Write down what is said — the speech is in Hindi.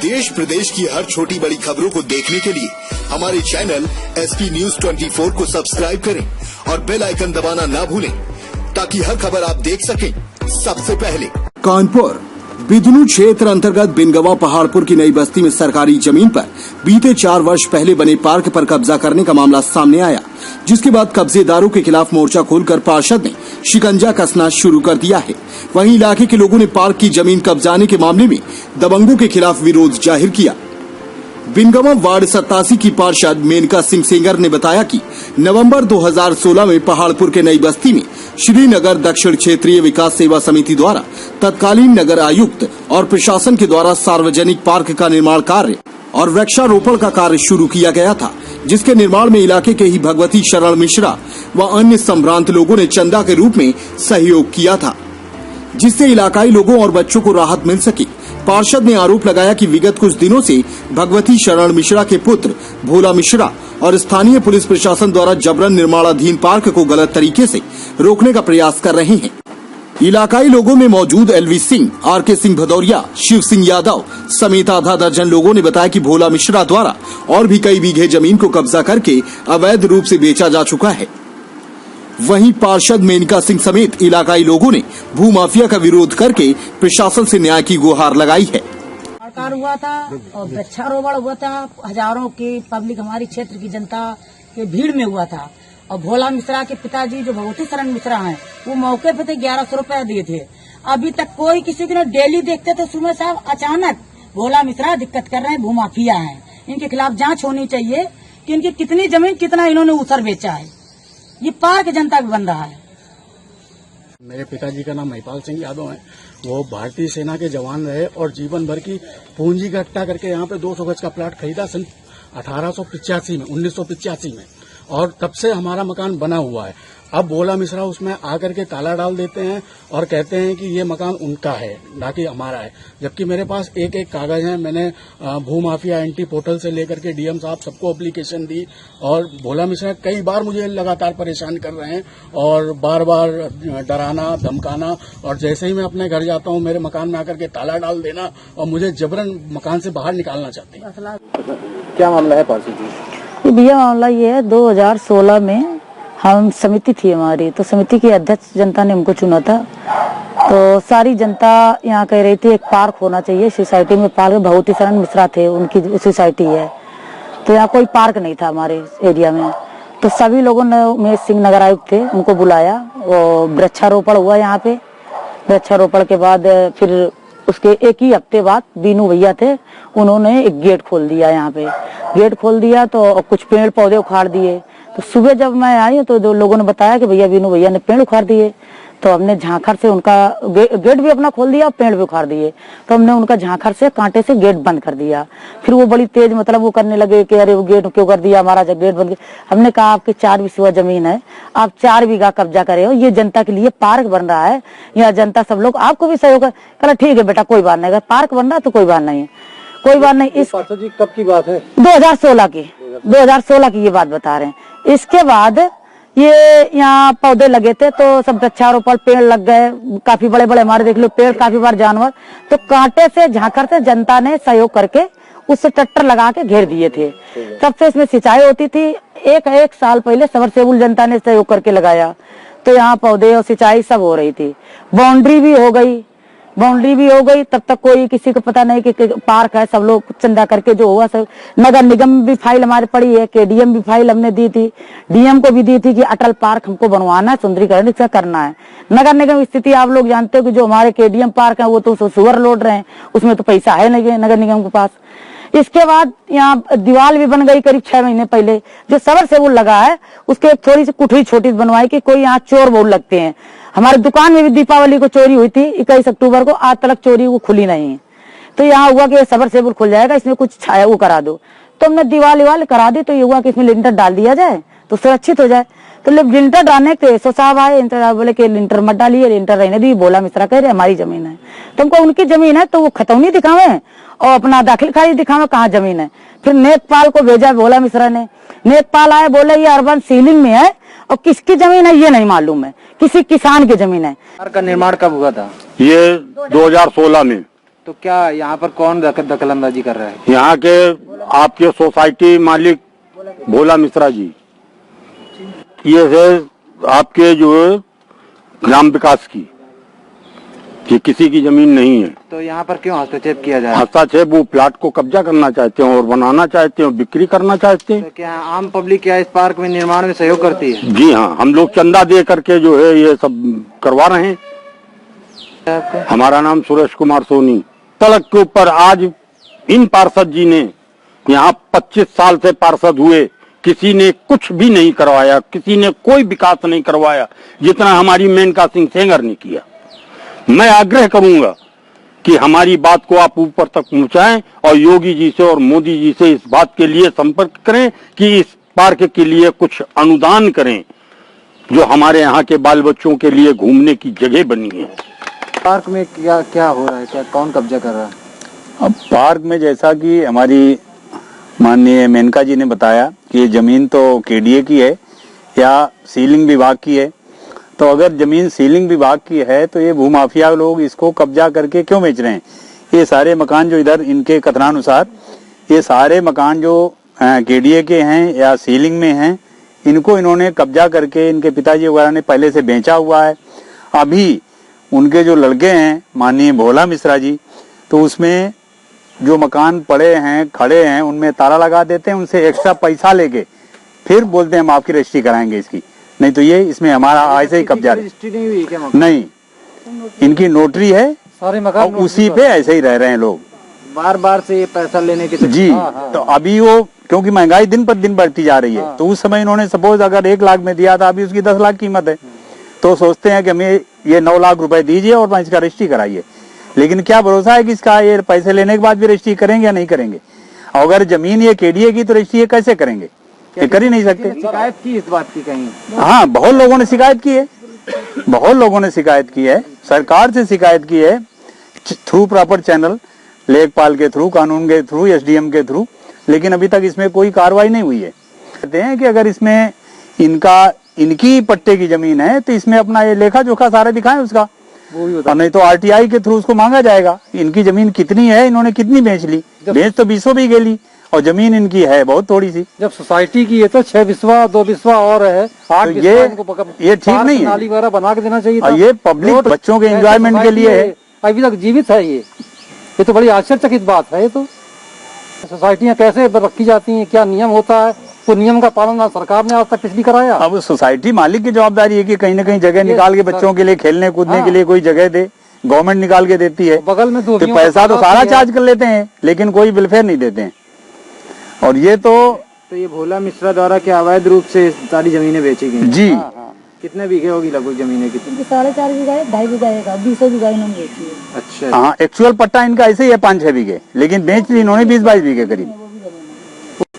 देश प्रदेश की हर छोटी बड़ी खबरों को देखने के लिए हमारे चैनल SP News 24 को सब्सक्राइब करें और बेल आइकन दबाना ना भूलें ताकि हर खबर आप देख सकें सबसे पहले। कानपुर बिदनू क्षेत्र अंतर्गत बिनगवा पहाड़पुर की नई बस्ती में सरकारी जमीन पर बीते 4 वर्ष पहले बने पार्क पर कब्जा करने का मामला सामने आया, जिसके बाद कब्जेदारों के खिलाफ मोर्चा खोलकर पार्षद ने शिकंजा कसना शुरू कर दिया है। वहीं इलाके के लोगों ने पार्क की जमीन कब्जाने के मामले में दबंगों के खिलाफ विरोध जाहिर किया। बिनगवा वार्ड 87 की पार्षद मेनका सिंह सेंगर ने बताया कि नवंबर 2016 में पहाड़पुर के नई बस्ती में श्रीनगर दक्षिण क्षेत्रीय विकास सेवा समिति द्वारा तत्कालीन नगर आयुक्त और प्रशासन के द्वारा सार्वजनिक पार्क का निर्माण कार्य और वृक्षारोपण का कार्य शुरू किया गया था, जिसके निर्माण में इलाके के ही भगवती शरण मिश्रा व अन्य संभ्रांत लोगों ने चंदा के रूप में सहयोग किया था, जिससे इलाकाई लोगों और बच्चों को राहत मिल सकी। पार्षद ने आरोप लगाया कि विगत कुछ दिनों से भगवती शरण मिश्रा के पुत्र भोला मिश्रा और स्थानीय पुलिस प्रशासन द्वारा जबरन निर्माणाधीन पार्क को गलत तरीके से रोकने का प्रयास कर रहे हैं। इलाकाई लोगों में मौजूद LV सिंह, RK सिंह भदौरिया, शिव सिंह यादव समेत आधा दर्जन लोगों ने बताया कि भोला मिश्रा द्वारा और भी कई बीघे जमीन को कब्जा करके अवैध रूप से बेचा जा चुका है। वहीं पार्षद मेनका सिंह समेत इलाकाई लोगों ने भूमाफिया का विरोध करके प्रशासन से न्याय की गुहार लगाई है। हुआ था और वृक्षारोपण हुआ था, हजारों की पब्लिक हमारी क्षेत्र की जनता के भीड़ में हुआ था। और भोला मिश्रा के पिताजी जो भगवती शरण मिश्रा हैं, वो मौके पे थे, 1100 रुपया दिए थे। अभी तक कोई किसी को डेली देखते थे सुबह साहब, अचानक भोला मिश्रा दिक्कत कर रहे हैं, भूमाफिया हैं। इनके खिलाफ जांच होनी चाहिए कि इनकी कितनी जमीन कितना इन्होंने उसर बेचा है। ये पार्क जनता का बन रहा है। मेरे पिताजी का नाम महिपाल सिंह यादव है। वो भारतीय सेना के जवान रहे और जीवन भर की पूंजी इकट्ठा करके यहाँ पे 200 गज का प्लाट खरीदा सन 1985 में और तब से हमारा मकान बना हुआ है। अब भोला मिश्रा उसमें आकर के ताला डाल देते हैं और कहते हैं कि ये मकान उनका है, ना कि हमारा है, जबकि मेरे पास एक कागज है। मैंने भूमाफिया एंटी पोर्टल से लेकर के DM साहब सबको एप्लीकेशन दी और भोला मिश्रा कई बार मुझे लगातार परेशान कर रहे हैं और बार बार डराना धमकाना, और जैसे ही मैं अपने घर जाता हूँ मेरे मकान में आकर के ताला डाल देना और मुझे जबरन मकान से बाहर निकालना चाहते हैं। क्या मामला है पार्षद जी? भैया मामला ये है, 2016 में हम समिति थी हमारी, तो समिति की अध्यक्ष जनता ने हमको चुना था। तो सारी जनता यहाँ कह रही थी एक पार्क होना चाहिए सोसाइटी में। पार्क भगवती शरण मिश्रा थे, उनकी सोसाइटी है, तो यहाँ कोई पार्क नहीं था हमारे एरिया में। तो सभी लोगों ने, उमेश सिंह नगर आयुक्त थे, उनको बुलाया और वृक्षारोपण हुआ यहाँ पे। वृक्षारोपण के बाद फिर उसके एक ही हफ्ते बाद बीनू भैया थे, उन्होंने एक गेट खोल दिया। यहाँ पे गेट खोल दिया तो कुछ पेड़ पौधे उखाड़ दिए। तो सुबह जब मैं आई तो 2 लोगों ने बताया कि भैया बीनू भैया ने पेड़ उखाड़ दिए। तो हमने झांखर से उनका गेट भी अपना खोल दिया और पेड़ भी उखाड़ दिए। तो हमने उनका झांखर से कांटे से गेट बंद कर दिया। फिर वो बड़ी तेज वो करने लगे कि अरे वो गेट क्यों कर दिया, हमारा गेट बंद। हमने कहा आपकी 4 बीघा जमीन है, आप 4 बीघा कब्जा करे हो, ये जनता के लिए पार्क बन रहा है, यहाँ जनता सब लोग आपको भी सहयोग है। कहा ठीक है बेटा, कोई बात नहीं, अगर पार्क बन रहा है तो कोई बात नहीं, कोई बात नहीं। इस पार्षद जी कब की बात है? 2016 की ये बात बता रहे हैं। इसके बाद ये यहाँ पौधे लगे थे तो सब वृक्षारोपण, पेड़ लग गए काफी बड़े बड़े, हमारे देख लो पेड़, काफी बार जानवर। तो कांटे से झांकर से जनता ने सहयोग करके उससे ट्रैक्टर लगा के घेर दिए थे। तब से इसमें सिंचाई होती थी। एक साल पहले सबरसेबुल जनता ने सहयोग करके लगाया, तो यहाँ पौधे और सिंचाई सब हो रही थी। बाउंड्री भी हो गई। तब तक कोई किसी को पता नहीं कि पार्क है, सब लोग चंदा करके जो हुआ सब। नगर निगम भी फाइल हमारी पड़ी है, KDM भी फाइल हमने दी थी, DM को भी दी थी कि अटल पार्क हमको बनवाना है, सुंदरीकरण इसका करना है। नगर निगम स्थिति आप लोग जानते हो कि जो हमारे KDM पार्क है वो तो सुअर लौट रहे हैं, उसमें तो पैसा है नहीं नगर निगम के पास। इसके बाद यहाँ दीवार भी बन गई करीब 6 महीने पहले। जो सबरसेबुल लगा है उसके थोड़ी सी कुठरी छोटी बनवाई कि कोई यहाँ चोर बहुत लगते हैं। हमारी दुकान में भी दीपावली को चोरी हुई थी 21 अक्टूबर को, आज तक चोरी वो खुली नहीं है। तो यहाँ हुआ कि सबरसेबुल खुल जाएगा, इसमें कुछ छाया वो करा दो। तो हमने दीवार करा दी। तो ये हुआ कि इसमें लिंटर डाल दिया जाए तो सुरक्षित हो जाए। तो लिंटर डालने के SO साहब आए, बोले कि लिंटर मत डालिए, लिंटर रहने दी। भोला मिश्रा कह रहे हमारी जमीन है। तुमको उनकी जमीन है तो वो खतौनी दिखावे और अपना दाखिल खारिज दिखावे कहाँ जमीन है। फिर नेकपाल को भेजा भोला मिश्रा ने। नेकपाल आए, बोले ये अर्बन सीलिंग में है और किसकी जमीन है ये नहीं मालूम है, किसी किसान की जमीन है। पार्क का निर्माण कब हुआ था? ये 2016 में। तो क्या यहाँ पर कौन दखलंदाजी कर रहा है? यहाँ के आपके सोसाइटी मालिक भोला मिश्रा जी, ये है आपके जो है ग्राम विकास की, ये किसी की जमीन नहीं है। तो यहाँ पर क्यों हस्तक्षेप किया जा रहा है? हस्तक्षेप, वो प्लाट को कब्जा करना चाहते हैं और बनाना चाहते हैं, बिक्री करना चाहते हैं। तो क्या आम पब्लिक क्या इस पार्क में निर्माण में सहयोग करती है? जी हाँ, हम लोग चंदा दे करके जो है ये सब करवा रहे हैं। हमारा नाम सुरेश कुमार सोनी। सड़क के ऊपर आज इन पार्षद जी ने, यहाँ 25 साल से पार्षद हुए, किसी ने कुछ भी नहीं करवाया, किसी ने कोई विकास नहीं करवाया जितना हमारी मेनका सिंह सेंगर ने किया। मैं आग्रह करूंगा कि हमारी बात को आप ऊपर तक पहुंचाएं और योगी जी से और मोदी जी से इस बात के लिए संपर्क करें कि इस पार्क के लिए कुछ अनुदान करें, जो हमारे यहाँ के बाल बच्चों के लिए घूमने की जगह बनी है। पार्क में क्या क्या हो रहा है, क्या कौन कब्जा कर रहा है? अब पार्क में जैसा कि हमारी माननीय मेनका जी ने बताया कि ये जमीन तो केडीए की है या सीलिंग विभाग की है, तो अगर जमीन सीलिंग विभाग की है तो ये भूमाफिया लोग इसको कब्जा करके क्यों बेच रहे हैं? ये सारे मकान जो इधर इनके कथनानुसार, ये सारे मकान जो केडीए के हैं या सीलिंग में हैं, इनको इन्होंने कब्जा करके इनके पिताजी वगैरह ने पहले से बेचा हुआ है। अभी उनके जो लड़के हैं माननीय भोला मिश्रा जी, तो उसमें जो मकान पड़े हैं खड़े हैं उनमें ताला लगा देते हैं, उनसे एक्स्ट्रा पैसा लेके फिर बोलते हैं हम आपकी रजिस्ट्री कराएंगे इसकी, नहीं तो ये इसमें हमारा ऐसे ही कब्जा रजिस्ट्री नहीं हुई क्या मकान? नहीं, इनकी नोटरी है सारे मकान और उसी पे ऐसे ही रह रहे हैं लोग बार बार से ये पैसा लेने के जी। तो अभी वो क्योंकि महंगाई दिन पर दिन बढ़ती जा रही है, तो उस समय इन्होंने सपोज अगर 1 लाख में दिया था, अभी उसकी 10 लाख कीमत है, तो सोचते हैं कि हमें ये 9 लाख रुपए दीजिए और इसका रजिस्ट्री कराइए। लेकिन क्या भरोसा है कि इसका ये पैसे लेने के बाद भी रजिस्ट्री करेंगे या नहीं करेंगे? अगर जमीन ये केडीए की तो रजिस्ट्री ये कैसे करेंगे? ये कर ही नहीं सकते। शिकायत की इस बात की कहीं? हाँ, बहुत लोगों ने शिकायत की है, बहुत लोगों ने शिकायत की है, सरकार से शिकायत की है, थ्रू प्रॉपर चैनल, लेखपाल के थ्रू, कानून के थ्रू, एसडीएम के थ्रू, लेकिन अभी तक इसमें कोई कार्रवाई नहीं हुई है। कहते हैं कि अगर इसमें इनकी पट्टे की जमीन है तो इसमें अपना ये लेखा जोखा सारा दिखाएं उसका, और नहीं तो आरटीआई के थ्रू उसको मांगा जाएगा। इनकी जमीन कितनी है, इन्होंने कितनी बेच ली? बेच तो 20 भी गेली और जमीन इनकी है बहुत थोड़ी सी। जब सोसाइटी की है तो 6 बिस्वा 2 बिस्वा और है, 8 तो ये ठीक नहीं है। नाली वगैरह बना के देना चाहिए था। और ये पब्लिक बच्चों के एंजॉयमेंट के लिए है, अभी तक जीवित है। ये तो बड़ी आश्चर्यचकित बात है। ये तो सोसाइटियाँ कैसे रखी जाती हैं, क्या नियम होता है, तो नियम का पालन सरकार ने आज तक किसने कराया? अब सोसाइटी मालिक की जवाबदारी है कि कहीं ना कहीं जगह निकाल के बच्चों के लिए खेलने कूदने के लिए कोई जगह दे। गवर्नमेंट निकाल के देती है, बगल में तो पैसा तो सारा चार्ज कर लेते हैं, लेकिन कोई वेलफेयर नहीं देते हैं। और ये तो ये भोला मिश्रा द्वारा क्या अवैध रूप से सारी जमीनें बेची गई जी। कितने बीघे होगी लगभग जमीनें? कितनी? 4.5 बीघा है, 2.5 बीघा है, 200 बीघा इन्होंने बेची है। अच्छा, हाँ, एक्चुअल पट्टा इनका ऐसे ही है 5-6 बीघे, लेकिन बेच ली इन्होंने 20-22 बीघे करीब।